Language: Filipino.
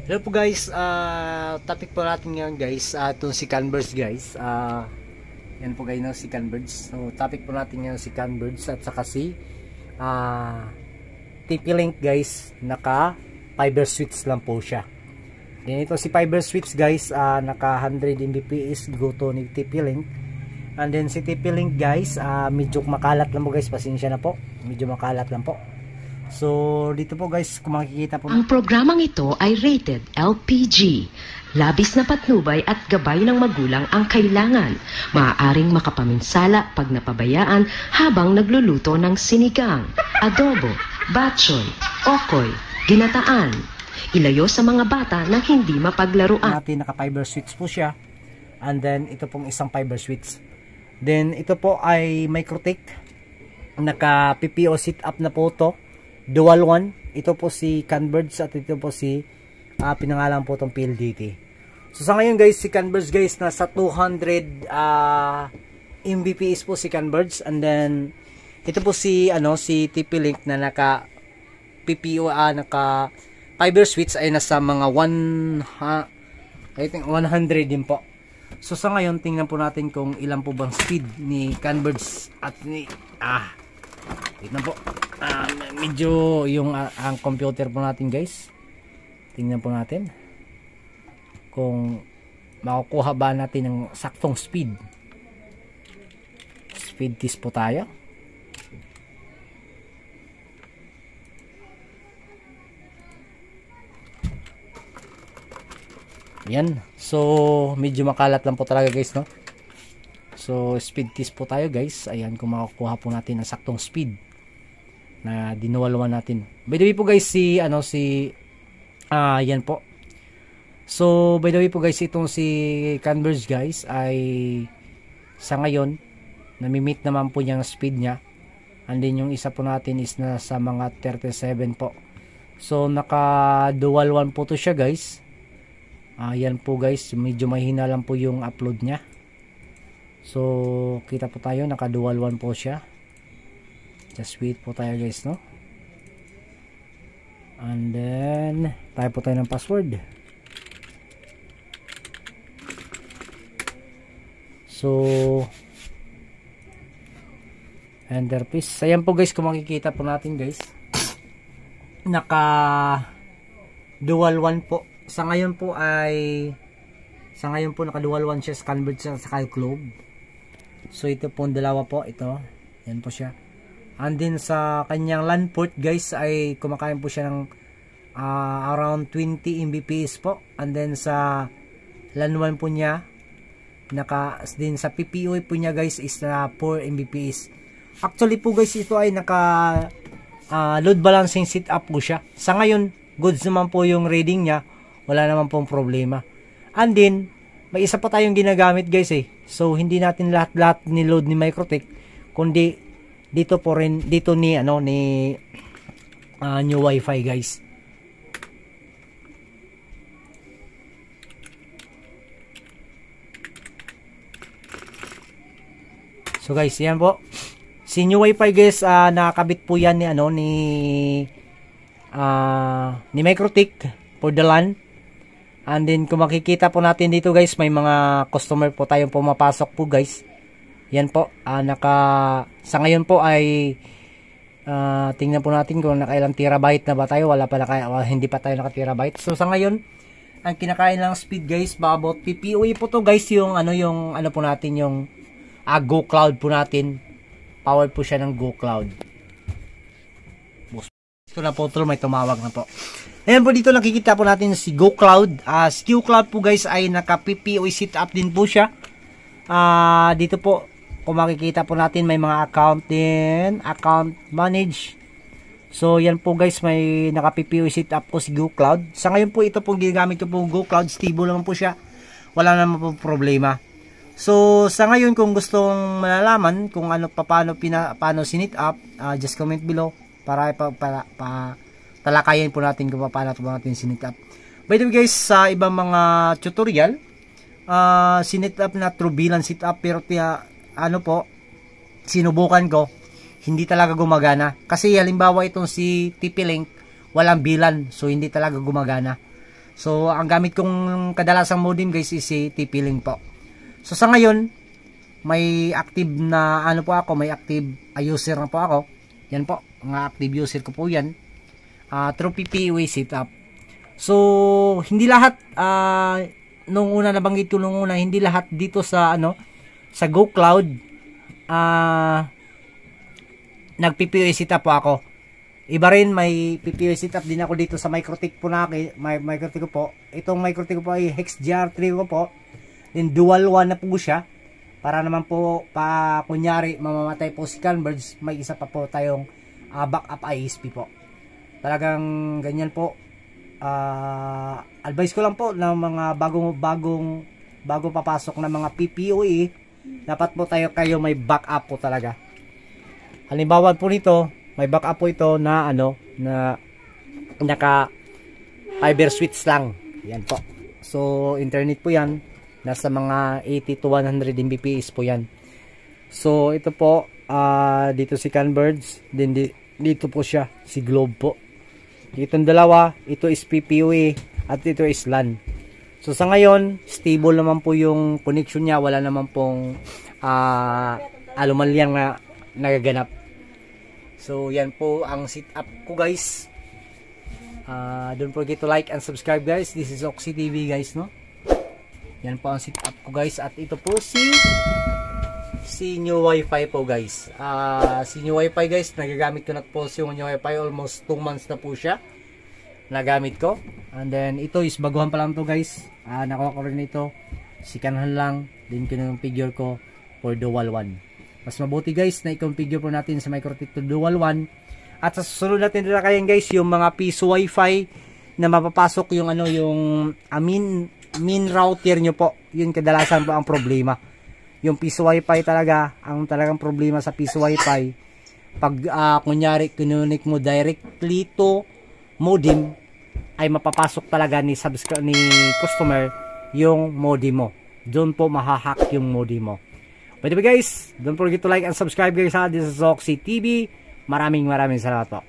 Hello po guys, topic po natin ngayon guys, itong si Converse guys. Yan po guys, no, si Converse. So topic po natin ngayon si Converse at saka si TP-Link guys, naka fiber switch lang po siya. Then ito si fiber switch guys, naka 100 Mbps go to ni TP-Link. And then si TP-Link guys, medyo makalat lang po guys, pasensya na po. Medyo makalat lang po. So, dito po guys, kung makikita po. Ang programang ito ay rated LPG. Labis na patnubay at gabay ng magulang ang kailangan. Maaaring makapaminsala pag napabayaan habang nagluluto ng sinigang, adobo, batchoy, okoy, ginataan. Ilayo sa mga bata na hindi mapaglaruan. Natin naka-fiber switch po siya. And then, ito pong isang fiber switch. Then, ito po ay Microtech. Naka-PPO sit-up na po ito. Dual one, ito po si Converse at ito po si pinangalan po itong PLDT. So sa ngayon guys, si Converse guys nasa 200 Mbps po si Converse, and then ito po si si TP-Link na naka PPO naka fiber switch ay nasa mga 100 din po. So sa ngayon tingnan po natin kung ilan po bang speed ni Converse at ni tingnan po. Medyo yung ang computer po natin guys, tingnan po natin kung makukuha ba natin ng saktong speed test po tayo. Yan, so medyo makalat lang po talaga guys, no? So speed test po tayo guys. Ayan, kung makukuha po natin ang saktong speed na dinuwalwan natin. By the way po guys, yan po. So by the way po guys, itong si Converse guys ay sa ngayon nami-meet naman po niya ang speed niya. And then yung isa po natin is na sa mga 37 po. So naka dual one po to siya guys. Yan po guys, medyo mahina lang po yung upload niya. So kita po tayo, naka dual one po siya. Just wait po tayo guys, no? And then tayo po tayo ng password. So enter please. Ayan po guys, kung makikita po natin guys, naka dual one po. Sa ngayon po naka dual one siya, Converse sa Globe. So ito po dalawa po, ito. Yan po siya. And then sa kanyang LAN port guys ay kumakain po siya ng around 20 Mbps po. And then sa LAN 1 po niya din sa PPO po niya guys is 4 Mbps. Actually po guys, ito ay naka load balancing setup po siya. Sa ngayon, goods naman po yung reading niya. Wala naman pong problema. And then may isa pa tayong ginagamit guys So hindi natin lahat-lahat ni-load ni Microtech, kundi dito po rin, dito ni new wifi guys. So guys, yan po si new wifi guys, nakakabit po yan ni Microtech for the LAN. And then kung makikita po natin dito guys, may mga customer po tayong pumapasok po guys. Yan po, sa ngayon po ay tingnan po natin kung nakailang terabyte na ba tayo. Hindi pa tayo naka terabyte. So sa ngayon, ang kinakain lang speed guys, about PPOE po to guys, yung po natin, yung Go Cloud po natin. Powered po siya ng Go Cloud. Ito na po, may tumawag na po. Ayan po, dito nakikita po natin si Go Cloud. Si Go Cloud po guys ay naka PPOE setup din po siya. Dito po, kung makikita po natin, may mga account din, account manage. So yan po guys, may naka PPOE setup po si Go Cloud. Sa ngayon po, ito pong ginagamit ko po Go Cloud, stable naman po siya. Wala naman po problema. So sa ngayon, kung gustong malalaman kung paano sinit up, just comment below para talakayan po natin kung paano natin sinit up. By the way guys, sa ibang mga tutorial, sinit up na through VLAN sit up, pero sinubukan ko, hindi talaga gumagana. Kasi halimbawa itong si TP-Link, walang VLAN, so hindi talaga gumagana. So ang gamit kong kadalasang modem guys is si TP-Link po. So sa ngayon may active na ano po ako, may active user na po ako. Yan po, mga active user ko po yan. Through PPOE setup. So hindi lahat nung una nabanggit ko nung una, hindi lahat dito sa ano sa GoCloud nag-PPOE setup po ako. Iba rin, may PPOE setup din ako dito sa MikroTik po na MikroTik ko po. Itong MikroTik ko po ay HexGR3 ko po. Then dual 1 na po siya. Para naman po, kunyari, mamamatay po si Converge, may isa pa po tayong backup ISP po. Talagang ganyan po. Advice ko lang po ng mga bagong papasok na mga PPOE, dapat po kayo may backup po talaga. Halimbawa po nito, may backup po ito na na naka fiber switch lang. Yan po. So, internet po yan. Nasa mga 80 to 100 Mbps po yan. So ito po, dito si Converge, then dito po siya, si Globe po. Itong dalawa, ito is PPOE at ito is LAN. So sa ngayon, stable naman po yung connection niya, wala naman pong anomalyang na nagaganap. So yan po ang setup ko guys. Don't forget to like and subscribe guys. This is Oxy TV guys, no? Yan po ang setup ko guys. At ito po si new wifi po guys. Si new wifi guys, nagagamit ko na po yung new wifi. Almost 2 months na po siya nagamit ko. And then ito is baguhan pa lang to guys. Nakuha ko rin ito, sikanhan lang. Then kinonfigure ko for dual 1. Mas mabuti guys na i-configure po natin sa MikroTik to dual 1. At sa susunod natin nila kayan guys, yung mga piso wifi na mapapasok yung yung main router nyo po. Yun kadalasan po ang problema. Yung piso wifi talaga, ang talagang problema sa piso wifi, pag kunyari kinunik mo directly to modem, ay mapapasok talaga ni customer yung modem mo. Doon po mahahack yung modem mo. By the way guys, don't forget to like and subscribe guys ha. This is Oxy TV. Maraming salamat po.